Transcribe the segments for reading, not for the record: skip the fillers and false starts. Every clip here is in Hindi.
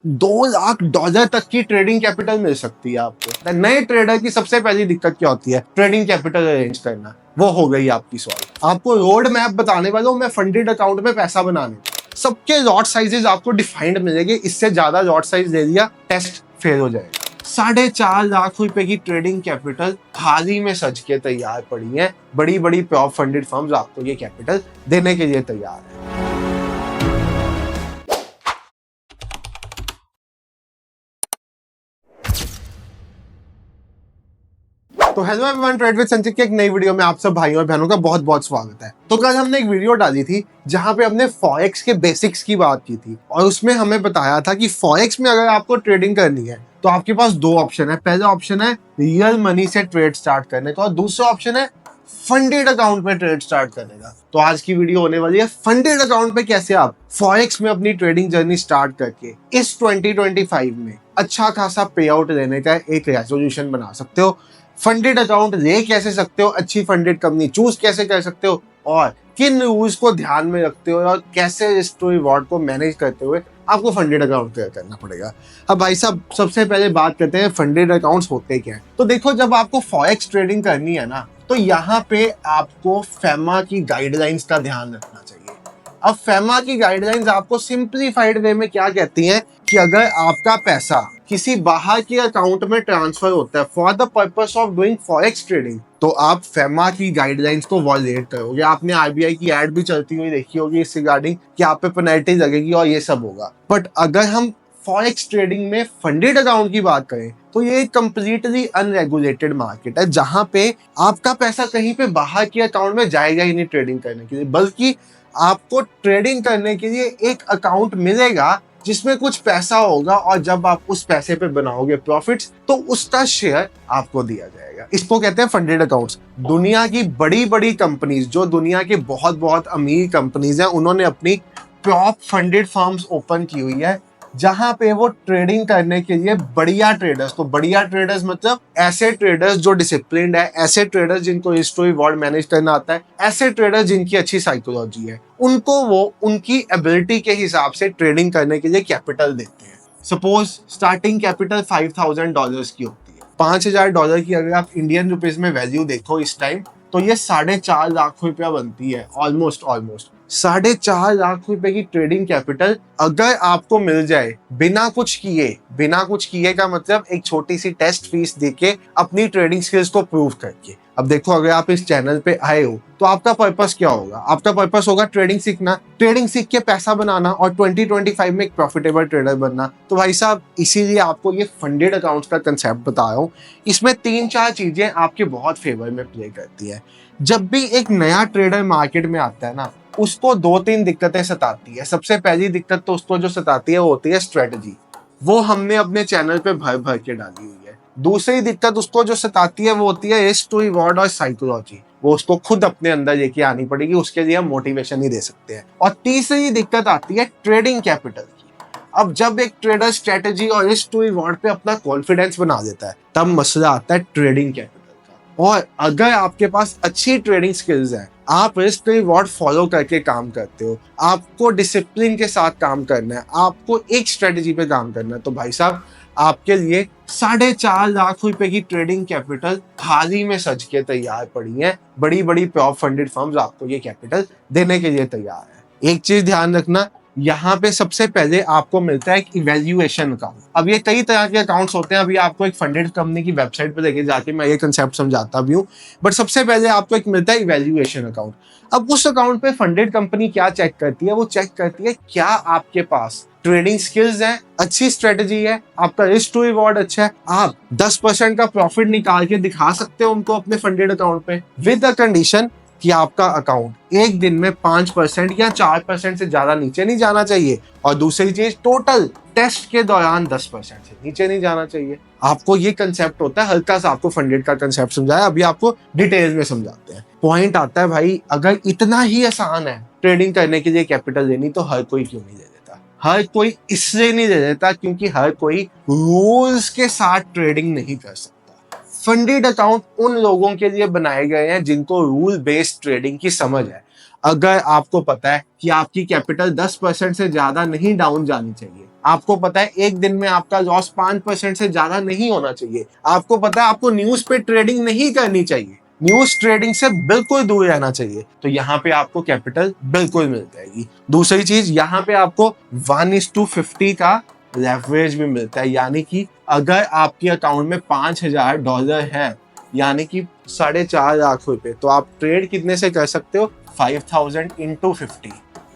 $2 लाख तक की ट्रेडिंग कैपिटल मिल सकती है आपको। नए ट्रेडर की सबसे पहली दिक्कत क्या होती है? ट्रेडिंग कैपिटल अरेंज करना। वो हो गई आपकी सॉल्व। आपको रोड मैप बताने वाला हूं मैं फंडेड अकाउंट में पैसा बनाने का। सबके लॉट साइजेस आपको डिफाइंड मिलेंगे। इससे ज्यादा लॉट साइज दे दिया, टेस्ट फेल हो जाएगा। 4.5 लाख रुपए की ट्रेडिंग कैपिटल हाल ही में सज के तैयार पड़ी है। बड़ी बड़ी प्रॉप फंडेड फर्म्स आपको ये कैपिटल देने के लिए तैयार है। तो हेलो एवरीवन, ट्रेड विद संचित के एक नई वीडियो में आप सब भाइयों और बहनों का बहुत बहुत स्वागत है। तो कल हमने एक वीडियो डाली थी जहां पे हमने फॉरेक्स के बेसिक्स की बात की थी और उसमें हमें बताया था कि फॉरेक्स में अगर आपको ट्रेडिंग करनी है तो आपके पास दो ऑप्शन है। पहला ऑप्शन है रियल मनी से ट्रेड स्टार्ट करने का और दूसरा ऑप्शन है फंडेड अकाउंट में ट्रेड स्टार्ट करने का। तो आज की वीडियो होने वाली है फंडेड अकाउंट पे कैसे आप फॉरेक्स में अपनी ट्रेडिंग जर्नी स्टार्ट करके इस 2025 में अच्छा खासा पे आउट लेने का एक रेजोल्यूशन बना सकते हो। फंडेड अकाउंट ले कैसे सकते हो, अच्छी फंडेड कंपनी चूज कैसे कर सकते हो और किन रूल्स को ध्यान में रखते हो और कैसे रिस्क टू रिवॉर्ड को मैनेज करते हुए आपको फंडेड अकाउंट क्लियर करना पड़ेगा। अब भाई साहब सबसे पहले बात करते हैं फंडेड अकाउंट्स होते क्या है। तो देखो, जब आपको फॉरेक्स ट्रेडिंग करनी है ना तो यहाँ पे आपको फेमा की गाइडलाइंस का ध्यान रखना चाहिए। अब फेमा की गाइडलाइंस आपको सिंप्लीफाइड वे में क्या कहती हैं कि अगर आपका पैसा किसी बाहर के अकाउंट में ट्रांसफर होता है for the purpose of doing forex trading तो आप फेमा की गाइडलाइंस को वॉलेट करोगे। आपने आरबीआई की एड भी चलती हुई देखी होगी इस रिगार्डिंग कि आप पे पेनल्टी लगेगी और ये सब होगा। बट अगर हम फॉरेक्स ट्रेडिंग में फंडेड अकाउंट की बात करें तो ये एक कंप्लीटली अनरेगुलेटेड मार्केट है जहां पे आपका पैसा कहीं पे बाहर के अकाउंट में जाएगा ही नहीं ट्रेडिंग करने के लिए, बल्कि आपको ट्रेडिंग करने के लिए एक अकाउंट मिलेगा जिसमें कुछ पैसा होगा और जब आप उस पैसे पे बनाओगे प्रॉफिट्स तो उसका शेयर आपको दिया जाएगा। इसको कहते हैं फंडेड अकाउंट्स। दुनिया की बड़ी बड़ी कंपनीज, जो दुनिया के बहुत बहुत अमीर कंपनीज हैं, उन्होंने अपनी प्रॉप फंडेड फर्म्स ओपन की हुई है जहां पे वो ट्रेडिंग करने के लिए बढ़िया ट्रेडर्स, तो बढ़िया ट्रेडर्स मतलब ऐसे ट्रेडर्स जो डिसिप्लिन्ड है, ऐसे ट्रेडर्स जिनको रिस्क टू रिवॉर्ड मैनेज करना आता है, ऐसे ट्रेडर्स जिनकी अच्छी साइकोलॉजी है, उनको वो उनकी एबिलिटी के हिसाब से ट्रेडिंग करने के लिए कैपिटल देते हैं। सपोज स्टार्टिंग कैपिटल $5,000 की होती है। $5,000 की अगर आप इंडियन रुपीज में वैल्यू देखो इस टाइम तो ये 4.5 लाख रुपया बनती है। ऑलमोस्ट 4.5 लाख रुपए की ट्रेडिंग कैपिटल अगर आपको मिल जाए बिना कुछ किए का मतलब एक छोटी सी टेस्ट फीस देके अपनी ट्रेडिंग स्किल्स को प्रूव करके। अब देखो, अगर आप इस चैनल पे आए हो तो आपका पर्पस क्या होगा? आपका पर्पस होगा ट्रेडिंग सीखना, ट्रेडिंग सीख के पैसा बनाना और 2025 में एक प्रॉफिटेबल ट्रेडर बनना। तो भाई साहब इसीलिए आपको ये फंडेड अकाउंट्स का कंसेप्ट बता रहा हूँ। इसमें 3-4 चीजें आपके बहुत फेवर में प्ले करती है। जब भी एक नया ट्रेडर मार्केट में आता है ना, उसको 2-3 दिक्कतें सताती है। सबसे पहली दिक्कत तो उसको जो सताती है वो होती है स्ट्रेटजी। वो हमने अपने चैनल पे भर भर के डाली हुई है। दूसरी दिक्कत उसको जो सताती है वो होती है रिस्क टू रिवॉर्ड और साइकोलॉजी। वो उसको खुद अपने अंदर लेके आनी पड़ेगी, उसके लिए हम मोटिवेशन ही दे सकते हैं। और तीसरी दिक्कत आती है ट्रेडिंग कैपिटल की। अब जब एक ट्रेडर स्ट्रेटजी और रिस्क टू रिवॉर्ड पे अपना कॉन्फिडेंस बना देता है तब मसला आता है ट्रेडिंग कैपिटल का। और अगर आपके पास अच्छी ट्रेडिंग स्किल्स हैं, आप रिस्क टू रिवॉर्ड फॉलो करके काम करते हो, आपको डिसिप्लिन के साथ काम करना है, आपको एक स्ट्रेटजी पे काम करना है, तो भाई साहब आपके लिए 4.5 लाख रुपए की ट्रेडिंग कैपिटल हाल ही में सज के तैयार पड़ी है। बड़ी बड़ी प्रॉप फंडेड फर्म्स आपको ये कैपिटल देने के लिए तैयार है। एक चीज ध्यान रखना, यहाँ पे सबसे पहले आपको मिलता है एक इवैल्यूएशन अकाउंट। अब ये कई तरह के अकाउंट्स होते हैं, अभी आपको एक फंडेड कंपनी की वेबसाइट पे लेके जाके मैं ये कंसेप्ट समझाता भी हूँ। बट सबसे पहले आपको एक मिलता है इवैल्यूएशन अकाउंट। अब उस अकाउंट पे फंडेड कंपनी क्या चेक करती है? वो चेक करती है क्या आपके पास ट्रेडिंग स्किल्स है, अच्छी स्ट्रेटजी है, आपका रिस्क टू रिवॉर्ड अच्छा है, आप 10% का प्रॉफिट निकाल के दिखा सकते हो उनको अपने फंडेड अकाउंट पे, विद द कंडीशन कि आपका अकाउंट एक दिन में 5% या 4% से ज्यादा नीचे नहीं जाना चाहिए। और दूसरी चीज, टोटल टेस्ट के दौरान 10% से नीचे नहीं जाना चाहिए। आपको ये कंसेप्ट होता है। हल्का सा आपको फंडेड का कंसेप्ट समझाया, अभी आपको डिटेल्स में समझाते हैं। पॉइंट आता है भाई, अगर इतना ही आसान है ट्रेडिंग करने के लिए कैपिटल लेनी तो हर कोई क्यों नहीं ले लेता? हर कोई इसलिए नहीं ले लेता क्योंकि हर कोई रूल्स के साथ ट्रेडिंग नहीं कर सकता। फंडेड अकाउंट उन लोगों के लिए बनाए गए हैं जिनको रूल बेस्ड ट्रेडिंग की समझ है। अगर आपको पता है कि आपकी कैपिटल 10% से ज्यादा नहीं डाउन जानी चाहिए आपको पता है एक दिन में आपका लॉस 5% से ज्यादा नहीं होना चाहिए। आपको पता है आपको न्यूज पे ट्रेडिंग नहीं करनी चाहिए, न्यूज ट्रेडिंग से बिल्कुल दूर रहना चाहिए। तो यहाँ पे आपको कैपिटल बिल्कुल मिल जाएगी। दूसरी चीज, यहाँ पे आपको 1:50 का लेवरेज भी मिलता है, यानी कि अगर आपके अकाउंट में $5,000 है, यानी कि 4.5 लाख रुपए, तो आप ट्रेड कितने से कर सकते हो? 5,000 इंटू 50,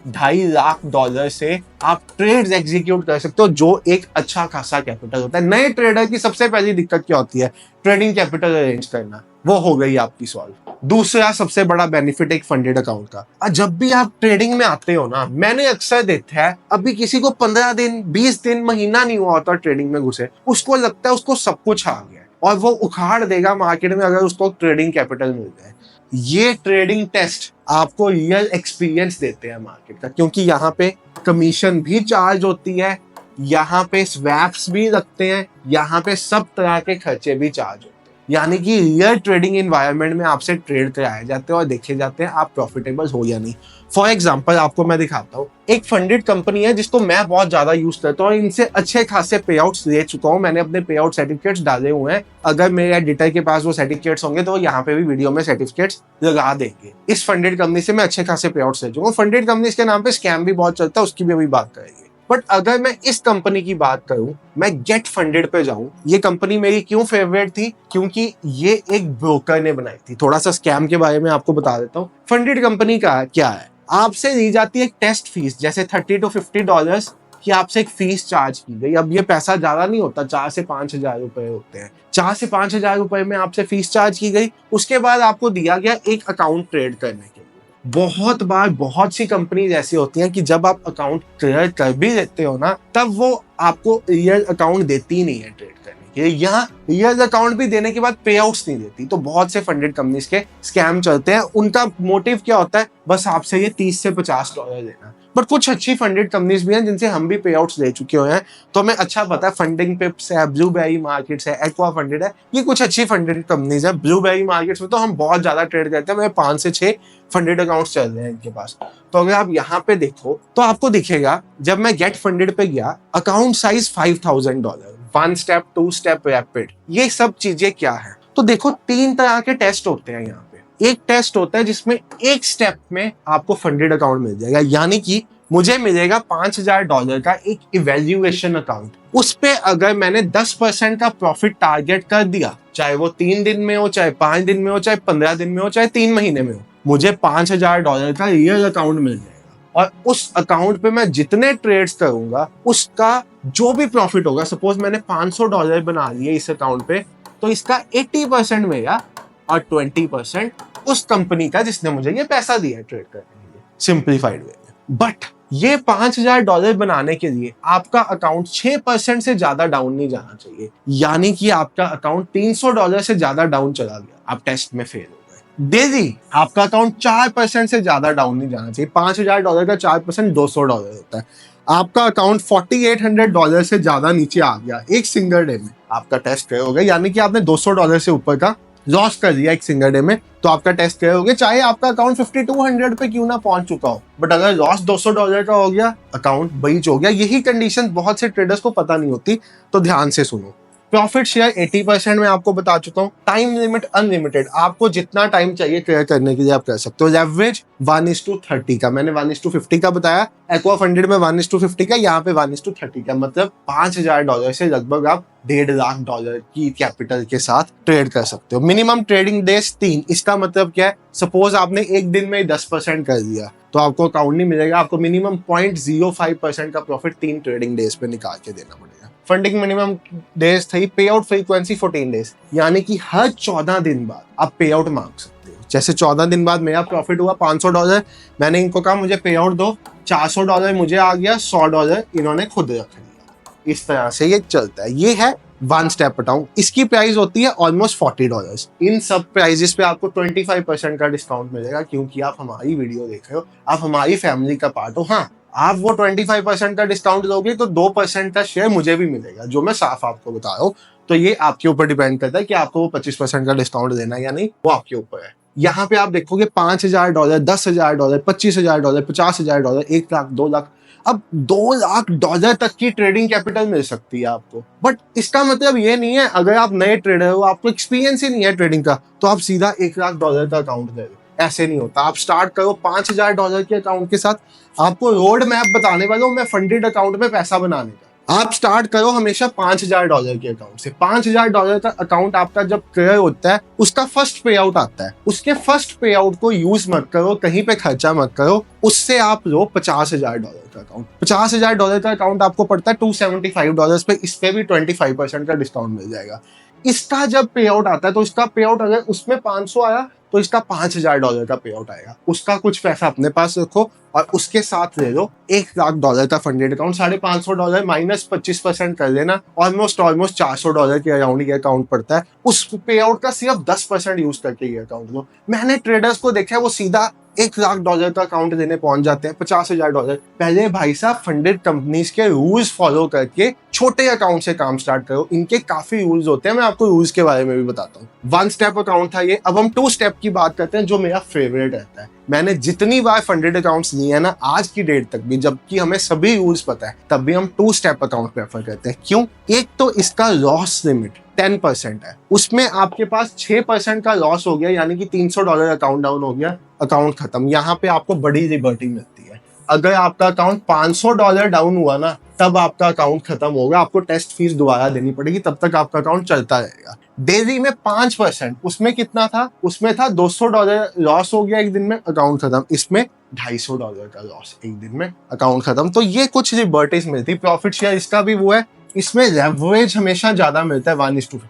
$2.5 लाख से आप ट्रेड्स एग्जीक्यूट कर सकते हो, जो एक अच्छा खासा कैपिटल होता है। नए ट्रेडर की सबसे पहली दिक्कत क्या होती है? ट्रेडिंग कैपिटल अरेंज करना। वो हो गई आपकी सॉल्व। दूसरा सबसे बड़ा बेनिफिट एक फंडेड अकाउंट का, जब भी आप ट्रेडिंग में आते हो ना, मैंने अक्सर देखा है, अभी किसी को 15 दिन 20 दिन महीना नहीं हुआ होता ट्रेडिंग में घुसे, उसको लगता है उसको सब कुछ आ गया और वो उखाड़ देगा मार्केट में अगर उसको ट्रेडिंग कैपिटल मिल जाए। ये ट्रेडिंग टेस्ट आपको रियल एक्सपीरियंस देते हैं मार्केट का, क्योंकि यहाँ पे कमीशन भी चार्ज होती है, यहाँ पे स्वैप्स भी लगते हैं, यहाँ पे सब तरह के खर्चे भी चार्ज होते हैं। यानी कि रियल ट्रेडिंग एनवायरनमेंट में आपसे ट्रेड कराए जाते हैं और देखे जाते हैं आप प्रॉफिटेबल हो या नहीं। फॉर एग्जांपल आपको मैं दिखाता हूँ, एक फंडेड कंपनी है जिसको मैं बहुत ज्यादा यूज करता हूँ, इनसे अच्छे खासे पे आउट्स ले चुका हूँ, मैंने अपने पे आउट सर्टिफिकेट्स डाले हुए हैं। अगर मेरे एडिटर के पास वो सर्टिफिकेट्स होंगे तो यहाँ पे भी वीडियो में सर्टिफिकेट्स लगा देंगे। इस फंडेड कंपनी से मैं अच्छे खासे पे आउट्स ले चुका हूँ। फंडेड कंपनी के नाम पे स्कैम भी बहुत चलता है, उसकी भी अभी बात करेंगे। बट अगर मैं इस कंपनी की बात करूं, मैं गेट फंडेड पे जाऊं, ये कंपनी मेरी क्यों फेवरेट थी? क्योंकि ये एक ब्रोकर ने बनाई थी। थोड़ा सा स्कैम के बारे में आपको बता देता हूं। फंडेड कंपनी का क्या है, आपसे ली जाती है एक टेस्ट फीस, जैसे $30 to $50 की आपसे एक फीस चार्ज की गई। अब ये पैसा ज्यादा नहीं होता, 4 से 5 हजार रुपए होते हैं। 4 से 5 हजार रुपए में आपसे फीस चार्ज की गई। उसके बाद आपको दिया गया एक अकाउंट ट्रेड करने के लिए। बहुत बार बहुत सी कंपनीज ऐसी होती हैं कि जब आप अकाउंट क्लियर कर भी देते हो ना, तब वो आपको रियल अकाउंट देती ही नहीं है ट्रेड करने के लिए। यहाँ रियल अकाउंट भी देने के बाद पे आउट्स नहीं देती। तो बहुत से फंडेड कंपनीज के स्कैम चलते हैं। उनका मोटिव क्या होता है? बस आपसे ये $30 से $50 लेना। बट कुछ अच्छी फंडेड कंपनीज भी हैं जिनसे हम भी पे आउट्स ले चुके हुए हैं, तो हमें अच्छा पता है। फंडिंग पिप्स है, ब्लूबेरी मार्केट्स है, एक्वा फंडेड है, ये कुछ अच्छी फंडेड कंपनीज है। ब्लूबेरी मार्केट्स में तो हम बहुत ज्यादा ट्रेड करते हैं, मेरे 5 से 6 फंडेड अकाउंट्स चल रहे हैं इनके पास। तो अगर आप यहाँ पे देखो तो आपको दिखेगा, जब मैं गेट फंडेड पे गया, account size $5,000, 1 step 2 step rapid, ये सब चीजें क्या है? तो देखो 3 तरह के टेस्ट होते हैं यहाँ पे। एक टेस्ट होता है जिसमें एक स्टेप में आपको फंडेड अकाउंट मिल जाएगा, यानी कि मुझे मिलेगा $5,000 का एक इवेल्युएशन अकाउंट। उस पे अगर मैंने 10% का प्रॉफिट टारगेट कर दिया, चाहे वो 3 दिन में हो, चाहे 5 दिन में हो, चाहे 15 दिन में हो, चाहे 3 महीने में हो, मुझे $5,000 का रियल अकाउंट मिल जाएगा। और उस अकाउंट पे मैं जितने ट्रेड्स करूंगा उसका जो भी प्रॉफिट होगा, सपोज मैंने $500 बना लिए इस अकाउंट पे, तो इसका 80% मेरा और 20% उस कंपनी का जिसने मुझे ये पैसा दिया है ट्रेड करने के लिए, सिंप्लीफाइड वे में। बट ये $5,000 बनाने के लिए आपका अकाउंट 6% से ज्यादा डाउन नहीं जाना चाहिए, यानी कि आपका अकाउंट $300 से ज्यादा डाउन चला गया, आप टेस्ट में फेल हो गए। डेली आपका अकाउंट 4% से ज्यादा डाउन नहीं जाना चाहिए। $5,000 का 4% $200 होता है। आपका अकाउंट $4,800 से ज्यादा नीचे आ गया एक सिंगल डे में, आपका टेस्ट फेल हो गया, यानी कि आपने $200 से ऊपर का लॉस कर दिया एक सिंगल डे में, तो आपका टेस्ट क्लियर हो गया, चाहे आपका अकाउंट 5200 पे क्यों ना पहुंच चुका हो। बट अगर लॉस $200 का हो गया, अकाउंट ब्रीच हो गया। यही कंडीशन बहुत से ट्रेडर्स को पता नहीं होती, तो ध्यान से सुनो। प्रॉफिट शेयर 80% में आपको बता चुका हूँ। टाइम लिमिट अनलिमिटेड, आपको जितना टाइम चाहिए क्लियर करने के लिए आप कर सकते हो। लेवरेज 1:30 का, मैंने 1:50 का बताया। एक्वा फंडेड में 1:50 का, यहाँ पे 1:30 का, मतलब $5,000 से लगभग आप $1.5 लाख की कैपिटल के साथ ट्रेड कर सकते हो। Minimum trading days 3। इसका मतलब क्या है? सपोज आपने एक दिन में 10% कर दिया, तो आपको अकाउंट नहीं मिलेगा, आपको मिनिमम 0.05% का प्रॉफिट 3 ट्रेडिंग डेज पे निकाल के देना पड़ेगा। फंडिंग मिनिमम डेज थी, पे आउट फ्रीक्वेंसी 14 डेज, यानी कि हर 14 दिन बाद आप पे आउट मांग सकते हो। जैसे 14 दिन बाद मेरा प्रॉफिट हुआ $500, मैंने इनको कहा मुझे पे आउट दो, $400 मुझे आ गया, $100 इन्होंने खुद रख लिया। इस तरह से ये चलता है। ये है 1 स्टेप अकाउंट। इसकी प्राइस होती है ऑलमोस्ट $40। इन सब प्राइजेस पे आपको 25% का डिस्काउंट मिलेगा, क्योंकि आप हमारी वीडियो देख रहे हो, आप हमारी फैमिली का पार्ट हो। हाँ, आप वो 25% का डिस्काउंट दोगे तो 2% का शेयर मुझे भी मिलेगा, जो मैं साफ आपको बता रहा हूँ। तो ये आपके ऊपर डिपेंड करता है कि आपको वो 25% का डिस्काउंट देना है या नहीं, वो आपके ऊपर है। यहाँ पे आप देखोगे $5,000, $10,000, $25,000, $50,000, 1 लाख, 2 लाख, अब $2 लाख तक की ट्रेडिंग कैपिटल मिल सकती है आपको। बट इसका मतलब ये नहीं है अगर आप नए ट्रेडर हो, आपको एक्सपीरियंस ही नहीं है ट्रेडिंग का, तो आप सीधा $1 लाख का अकाउंट दे दो। ऐसे नहीं होता। आप स्टार्ट करो $5000 के अकाउंट के साथ। आपको रोड मैप बताने वाला हूं मैं फंडेड अकाउंट में पैसा बनाने का। आप स्टार्ट करो हमेशा $5000 के अकाउंट से। $5000 का अकाउंट आपका जब क्लियर होता है, उसका फर्स्ट पे आउट आता है। उसके फर्स्ट पे आउट को यूज मत करो, कहीं पे खर्चा मत करो। उससे आप लो $50000 का अकाउंट। $50000 का अकाउंट आपको पड़ता है $275 पे। इस पे भी 25% का डिस्काउंट मिल जाएगा। इसका जब पे आउट आता है तो इसका पे आउट अगर उसमें 500 आया तो इसका $5000 का पे आउट आएगा। उसका कुछ पैसा अपने पास रखो और उसके साथ ले लो $1 लाख का फंडेड अकाउंट। $550 माइनस 25% कर देना, ऑलमोस्ट $400 के अराउंड ये अकाउंट पड़ता है। उस पे आउट का सिर्फ 10% यूज करके ये अकाउंट लो। मैंने ट्रेडर्स को देखा है वो सीधा $1 लाख का अकाउंट देने पहुंच जाते हैं, $50000। पहले भाई साहब फंडेड कंपनीज के रूल्स फॉलो करके छोटे अकाउंट से काम स्टार्ट करो। इनके काफी रूल्स होते हैं, मैं आपको रूल्स के बारे में भी बताता हूँ। 1 स्टेप अकाउंट था ये। अब हम 2 स्टेप की बात करते हैं, जो मेरा फेवरेट रहता है। मैंने जितनी बार फंडेड अकाउंट्स लिए हैं ना आज की डेट तक भी, जबकि हमें सभी रूल्स पता है, तब भी हम 2 स्टेप अकाउंट प्रेफर करते हैं। क्यों? एक तो इसका लॉस लिमिट 10% है। उसमें आपके पास 6% का लॉस हो गया, यानी कि $300 अकाउंट डाउन हो गया, अकाउंट खत्म। यहाँ पे आपको बड़ी लिबर्टी मिलती है। अगर आपका अकाउंट $500 डाउन हुआ ना, तब आपका अकाउंट खत्म होगा। आपको टेस्ट फीस दोबारा देनी पड़ेगी, तब तक आपका अकाउंट चलता रहेगा। डेली में 5%, उसमें कितना था? उसमें था $200 लॉस हो गया एक दिन में, अकाउंट खत्म। इसमें $250 का लॉस एक दिन में, अकाउंट खत्म। तो ये कुछ लिबर्टीज मिलती। प्रॉफिट शेयर इसका भी वो है। इसमें लेवरेज हमेशा ज्यादा मिलता है 1:50।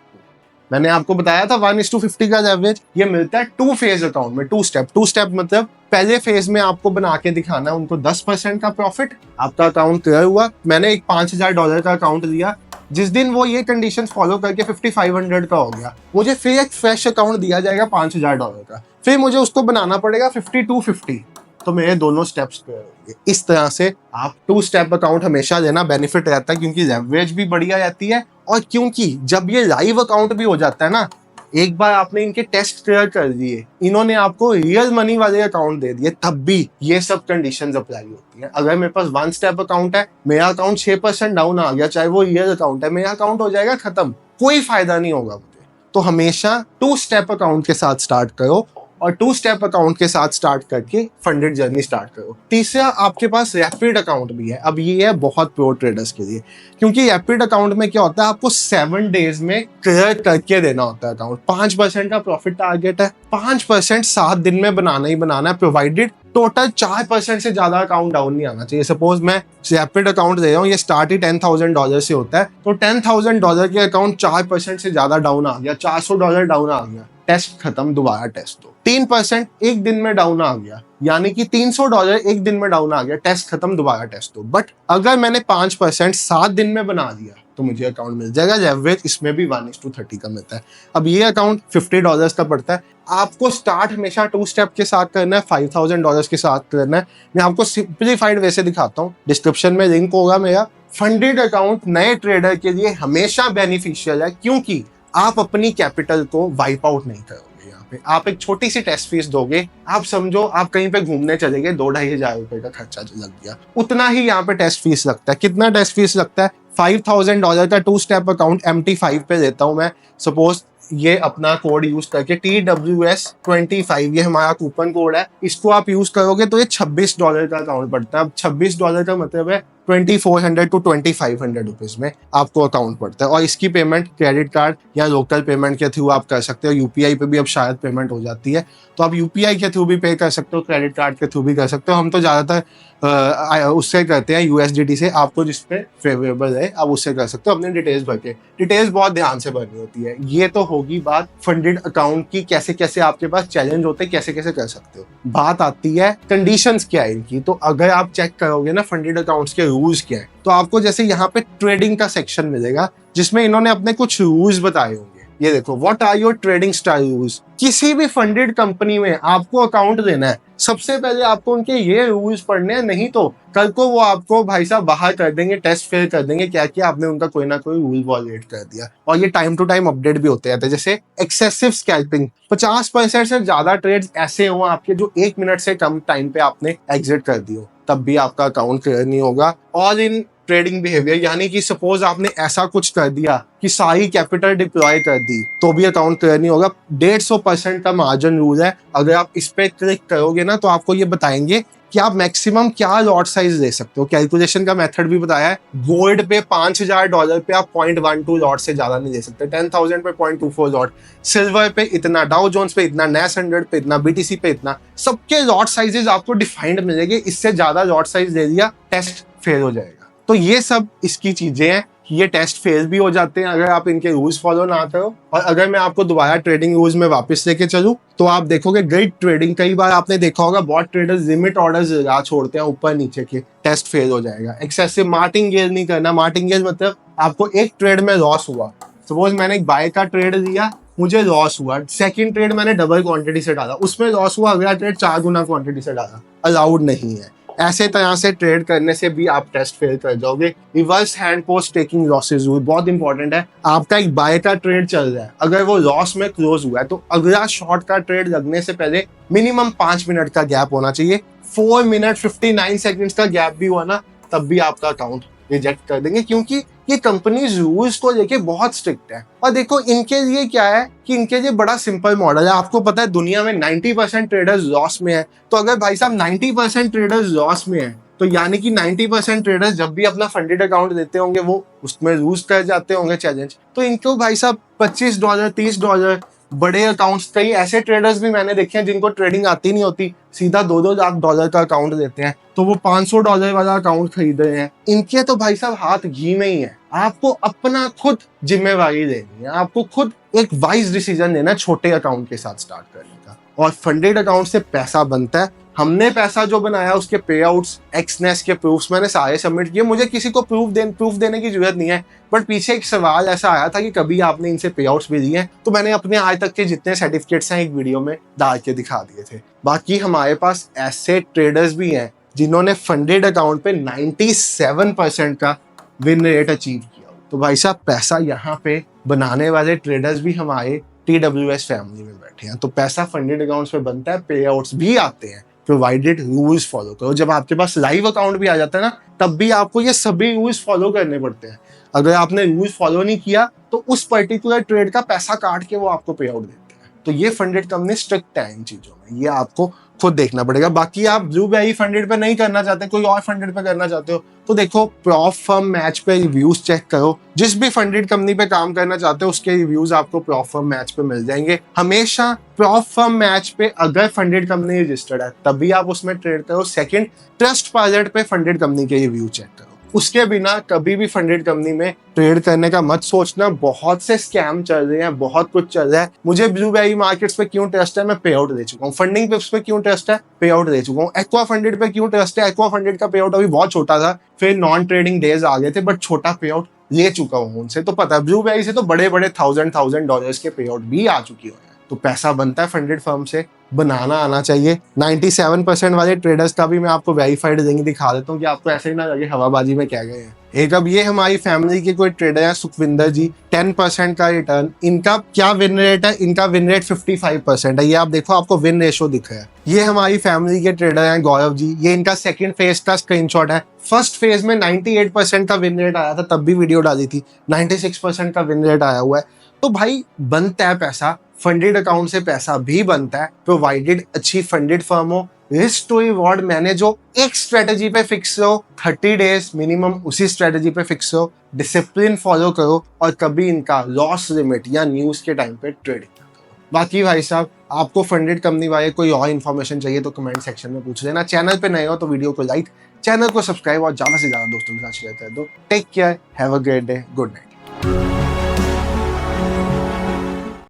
मैंने आपको बताया था 1:50 का लेवरेज ये मिलता है 2 फेज अकाउंट में। 2 स्टेप मतलब पहले फेज में आपको बना के दिखाना है उनको 10% का प्रॉफिट। आपका अकाउंट क्लियर हुआ। मैंने एक $5000 का अकाउंट लिया। जिस दिन वो ये कंडीशंस फॉलो करके 5500 का हो गया, मुझे फिर एक फ्रेश अकाउंट दिया जाएगा $5000 का। फिर मुझे उसको बनाना पड़ेगा 5250। तो मेरे दोनों स्टेप्स क्लियर होंगे। इस तरह से आप 2 स्टेप अकाउंट हमेशा लेना बेनिफिट रहता है, क्योंकि लेवरेज भी बढ़िया रहती है। और क्योंकि जब ये लाइव अकाउंट भी हो जाता है ना, एक बार आपने इनके टेस्ट क्लियर कर दिए, इन्होंने आपको रियल मनी वाले अकाउंट दे दिए, तब भी ये सब कंडीशंस अप्लाई होती हैं। अगर मेरे पास 1 स्टेप अकाउंट है, मेरा अकाउंट 6% डाउन आ गया, चाहे वो रियल अकाउंट है, मेरा अकाउंट हो जाएगा खत्म, कोई फायदा नहीं होगा मुझे। तो हमेशा 2 स्टेप अकाउंट के साथ स्टार्ट करो और 2 स्टेप अकाउंट के साथ स्टार्ट करके फंडेड जर्नी स्टार्ट करो। तीसरा, आपके पास रैपिड अकाउंट भी है। अब ये है बहुत प्रो ट्रेडर्स के लिए, क्योंकि रैपिड अकाउंट में क्या होता है, आपको 7 डेज में क्लियर करके देना होता है अकाउंट। 5% का प्रॉफिट टारगेट है। 5% 7 दिन में बनाना ही बनाना है, प्रोवाइडेड टोटल 4% से ज्यादा अकाउंट डाउन नहीं आना चाहिए। सपोज मैं रैपिड अकाउंट दे रहा हूँ, ये स्टार्ट ही $10,000 से होता है, तो $10,000 के अकाउंट 4% से ज्यादा डाउन आ गया, $400 डाउन आ गया, टेस्ट खत्म, दोबारा टेस्ट दो। 3% एक दिन में डाउन आ गया, यानी कि $300 एक दिन में डाउन आ गया, टेस्ट खत्म, दोबारा टेस्ट दो। बट अगर मैंने 5% 7 दिन में बना दिया तो मुझे अकाउंट मिल जाएगा। लेवरेज इसमें भी 1:30 का मिलता है। अब ये अकाउंट $50 का पड़ता है। आपको स्टार्ट हमेशा 2 स्टेप के साथ करना है, $5000 के साथ करना है। मैं आपको सिंप्लीफाइड वे से दिखाता हूँ, डिस्क्रिप्शन में लिंक होगा मेरा। फंडेड अकाउंट नए ट्रेडर के लिए हमेशा बेनिफिशियल है, क्योंकि आप अपनी कैपिटल को वाइप आउट नहीं करोगे। यहाँ पे आप एक छोटी सी टेस्ट फीस दोगे। आप समझो आप कहीं पे घूमने चले गए, 2-2.5 हजार रुपए का खर्चा लग गया, उतना ही यहाँ पे टेस्ट फीस लगता है। कितना टेस्ट फीस लगता है? $5000 का 2 स्टेप अकाउंट MT5 पे देता हूँ मैं। सपोज ये अपना कोड यूज करके TWS25, ये हमारा कूपन कोड है, इसको आप यूज करोगे तो ये $26 का अकाउंट पड़ता है। अब $26 का मतलब है 2400 to 2500 रुपीज में आपको अकाउंट पड़ता है। और इसकी पेमेंट क्रेडिट कार्ड या लोकल पेमेंट के थ्रू आप कर सकते हो। यूपीआई पे भी अब शायद पेमेंट हो जाती है, तो आप यूपीआई के थ्रू भी पे कर सकते हो, क्रेडिट कार्ड के थ्रू भी कर सकते हो। हम तो ज्यादातर उससे करते हैं, USDT से। आपको जिस पे फेवरेबल है आप उससे कर सकते हो, अपने डिटेल्स भर के। डिटेल्स बहुत ध्यान से भरनी होती है। ये तो होगी बात फंडेड अकाउंट की, कैसे कैसे आपके पास चैलेंज होते हैं, कैसे कैसे कर सकते हो। बात आती है कंडीशंस क्या है इनकी। तो अगर आप चेक करोगे ना फंडेड अकाउंट्स के रूल्स क्या है, तो आपको जैसे यहाँ पे ट्रेडिंग का सेक्शन मिलेगा, जिसमें इन्होंने अपने कुछ रूल्स बताए होंगे। ये देखो, what are your trading style rules. किसी भी फंडेड कंपनी में आपको अकाउंट देना है, सबसे पहले आपको उनके ये रूल्स पढ़ने हैं, नहीं तो कल को वो आपको भाई साहब बाहर कर देंगे, टेस्ट फेल कर देंगे, क्या क्या आपने उनका कोई ना कोई रूल वॉयलेट कर दिया। और ये टाइम टू टाइम अपडेट भी होते रहते हैं। जैसे एक्सेसिव स्कैल्पिंग, 50% से ज्यादा ट्रेड्स ऐसे हो आपके जो 1 मिनट से कम टाइम पे आपने एग्जिट कर दियो, तब भी आपका अकाउंट क्लियर नहीं होगा। ऑल इन ट्रेडिंग बिहेवियर, यानी कि सपोज आपने ऐसा कुछ कर दिया कि सारी कैपिटल डिप्लॉय कर दी तो भी अकाउंट क्लियर नहीं होगा। 150% का मार्जिन रूल है। अगर आप इस पे क्लिक करोगे ना तो आपको ये बताएंगे कि आप मैक्सिमम क्या लॉट साइज ले सकते हो। कैलकुलेशन का मेथड भी बताया है। गोल्ड पे $5000 पे आप 0.12 लॉट से ज्यादा नहीं ले सकते, 10,000 पे 0.24 लॉट, सिल्वर पे इतना, डाउ जोन्स पे इतना, नेस 100 पे इतना, बीटीसी पे इतना, सबके लॉट साइजेस आपको डिफाइंड मिलेंगे। इससे ज्यादा लॉट साइज दे दिया टेस्ट फेल हो जाएगा। तो ये सब इसकी चीजें हैं कि ये टेस्ट फेल भी हो जाते हैं अगर आप इनके रूल्स फॉलो ना करो। और अगर मैं आपको दोबारा ट्रेडिंग रूल्स में वापस लेके चलूं तो आप देखोगे ग्रेट ट्रेडिंग, कई बार आपने देखा होगा बहुत ट्रेडर्स लिमिट ऑर्डर्स लगा छोड़ते हैं ऊपर नीचे के, टेस्ट फेल हो जाएगा। एक्सेसिव मार्टिंगेल नहीं करना। मार्टिंगेल मतलब आपको एक ट्रेड में लॉस हुआ, सपोज मैंने एक बाय का ट्रेड लिया, मुझे लॉस हुआ, सेकंड ट्रेड मैंने डबल क्वांटिटी से डाला, उसमें लॉस हुआ, अगला ट्रेड 4 गुना क्वांटिटी से डाला, अलाउड नहीं है। ऐसे तरह से ट्रेड करने से भी आप टेस्ट फेल कर जाओगे। Reverse hand post taking losses rule बहुत इंपॉर्टेंट है। आपका एक बाय का ट्रेड चल रहा है, अगर वो लॉस में क्लोज हुआ है तो अगला शॉर्ट का ट्रेड लगने से पहले मिनिमम 5 मिनट का गैप होना चाहिए। 4 मिनट 59 सेकंड्स का गैप भी हुआ ना तब भी आपका अकाउंट रिजेक्ट कर देंगे, क्योंकि ये कंपनीज रूल्स को लेके बहुत स्ट्रिक्ट है। और देखो इनके लिए क्या है कि इनके लिए बड़ा सिंपल मॉडल है। आपको पता है दुनिया में 90% ट्रेडर्स लॉस में है। तो अगर भाई साहब 90% ट्रेडर्स लॉस में है तो यानी कि 90% ट्रेडर्स जब भी अपना फंडेड अकाउंट देते होंगे वो उसमें लूज कर जाते होंगे चैलेंज। तो इनको भाई साहब $25 $30 बड़े अकाउंट्स, कई ऐसे ट्रेडर्स भी मैंने देखे हैं जिनको ट्रेडिंग आती नहीं होती, सीधा $2-2 लाख का अकाउंट देते हैं, तो वो $500 वाला अकाउंट खरीद रहे हैं। इनके तो भाई साहब हाथ घी में ही है। आपको अपना खुद जिम्मेवारी लेनी है, आपको खुद एक वाइज डिसीजन लेना है छोटे अकाउंट के साथ स्टार्ट करने का। और फंडेड अकाउंट से पैसा बनता है। हमने पैसा जो बनाया उसके पे आउट्स, एक्सनेस के प्रूफ्स मैंने सारे सबमिट किए। मुझे किसी को प्रूफ देने की जरूरत नहीं है। बट पीछे एक सवाल ऐसा आया था कि कभी आपने इनसे पे आउट्स भी दिए हैं, तो मैंने अपने आज तक के जितने सर्टिफिकेट्स हैं एक वीडियो में डाल के दिखा दिए थे। बाकी हमारे पास ऐसे ट्रेडर्स भी हैं जिन्होंने फंडेड अकाउंट पे 97% का विन रेट अचीव किया। तो भाई साहब पैसा यहाँ पे बनाने वाले ट्रेडर्स भी हमारे TWS फैमिली में बैठे हैं। तो पैसा फंडेड अकाउंट्स पे बनता है, पे आउट्स भी आते हैं, प्रोवाइडेड रूल्स फॉलो करो। जब आपके पास लाइव अकाउंट भी आ जाता है ना तब भी आपको ये सभी रूल्स फॉलो करने पड़ते हैं। अगर आपने रूल्स फॉलो नहीं किया तो उस पर्टिकुलर ट्रेड का पैसा काट के वो आपको पे आउट देते हैं। तो ये फंडेड कंपनी स्ट्रिक्ट है इन चीजों में, ये आपको खुद देखना पड़ेगा। बाकी आप ब्लूबेरी फंडेड पे नहीं करना चाहते, कोई और फंडेड पे करना चाहते हो तो देखो प्रॉफ फर्म मैच पे रिव्यूज चेक करो। जिस भी फंडेड कंपनी पे काम करना चाहते हो उसके रिव्यूज आपको प्रॉफ फर्म मैच पे मिल जाएंगे। हमेशा प्रॉफ फर्म मैच पे अगर फंडेड कंपनी रजिस्टर्ड है तभी आप उसमें ट्रेड करो। सेकंड, ट्रस्ट पायलट पे फंडेड कंपनी के रिव्यू चेक करो। उसके बिना कभी भी फंडेड कंपनी में ट्रेड करने का मत सोचना। बहुत से स्कैम चल रहे हैं, बहुत कुछ चल रहा है। मुझे ब्लूबेरी मार्केट्स पे क्यों ट्रस्ट है, मैं पे आउट दे चुका हूँ। फंडिंग पिप्स पे क्यों ट्रस्ट है, पे आउट दे चुका हूँ। एक्वा फंडेड पे क्यों ट्रस्ट है, एक्वा फंडेड का पे आउट अभी बहुत छोटा था, फिर नॉन ट्रेडिंग डेज आ गए थे, बट छोटा पे आउट ले चुका हूँ उनसे। तो पता है ब्लूबेरी से तो बड़े बड़े $1000 के पे आउट भी आ चुकी हुई है। तो पैसा बनता है फंडेड फर्म से, बनाना आना चाहिए। 97% वाले ट्रेडर्स का भी मैं आपको वेरीफाइड लिंक दिखा देता हूँ कि आपको ऐसे ही ना लगे हवाबाजी में क्या गए हैं। एक अब ये हमारी फैमिली के कोई ट्रेडर है सुखविंदर जी, 10% का रिटर्न। इनका क्या विन रेट है, इनका विन रेट 55% है। ये आप देखो, आपको विन रेशो दिख रहा है। ये हमारी फैमिली के ट्रेडर हैं गौरव जी, ये इनका सेकंड फेज का स्क्रीनशॉट है। फर्स्ट फेज में 98% का विन रेट आया था, तब भी वीडियो डाली थी। 96% का विन रेट आया हुआ है। तो भाई बनता है पैसा, फंडेड अकाउंट से पैसा भी बनता है, प्रोवाइडेड अच्छी फंडेड फर्म हो। रिस्क टू रिवॉर्ड मैंने जो एक स्ट्रेटजी पे फिक्स हो, 30 डेज मिनिमम उसी स्ट्रेटजी पे फिक्स हो, डिसिप्लिन फॉलो करो और कभी इनका लॉस लिमिट या न्यूज के टाइम पे ट्रेडिंग ना करो। बाकी भाई साहब आपको फंडेड कंपनी वाले कोई और इन्फॉर्मेशन चाहिए तो कमेंट सेक्शन में पूछ लेना। चैनल पे नए हो तो वीडियो को लाइक, चैनल को सब्सक्राइब और ज्यादा से ज्यादा दोस्तों के साथ शेयर कर दो। Take care, have a great day, good night.